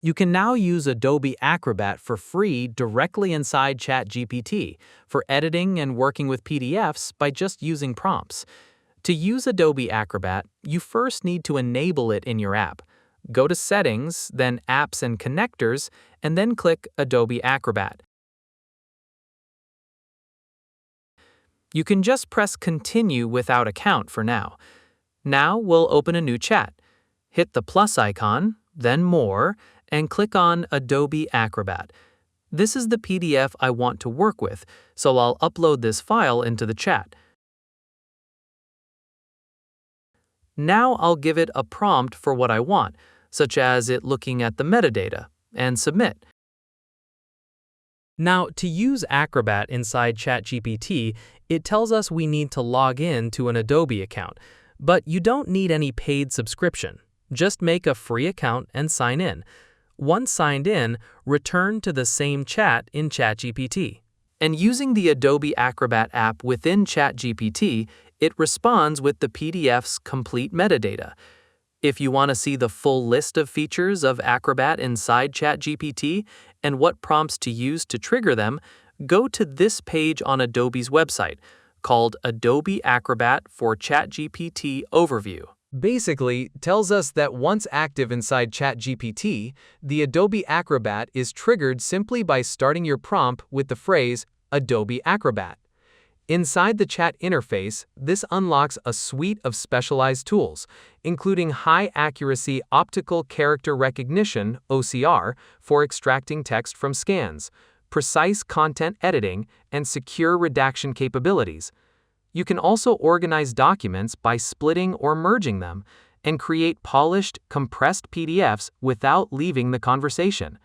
You can now use Adobe Acrobat for free directly inside ChatGPT for editing and working with PDFs by just using prompts. To use Adobe Acrobat, you first need to enable it in your app. Go to Settings, then Apps and Connectors, and then click Adobe Acrobat. You can just press Continue without account for now. Now we'll open a new chat. Hit the plus icon, then More, and click on Adobe Acrobat. This is the PDF I want to work with, so I'll upload this file into the chat. Now I'll give it a prompt for what I want, such as it looking at the metadata, and submit. Now, to use Acrobat inside ChatGPT, it tells us we need to log in to an Adobe account, but you don't need any paid subscription. Just make a free account and sign in. Once signed in, return to the same chat in ChatGPT. And using the Adobe Acrobat app within ChatGPT, it responds with the PDF's complete metadata. If you want to see the full list of features of Acrobat inside ChatGPT and what prompts to use to trigger them, go to this page on Adobe's website called Adobe Acrobat for ChatGPT Overview. Basically, tells us that once active inside ChatGPT, the Adobe Acrobat is triggered simply by starting your prompt with the phrase Adobe Acrobat. Inside the chat interface, this unlocks a suite of specialized tools, including high-accuracy optical character recognition (OCR) for extracting text from scans, precise content editing, and secure redaction capabilities. You can also organize documents by splitting or merging them, and create polished, compressed PDFs without leaving the conversation.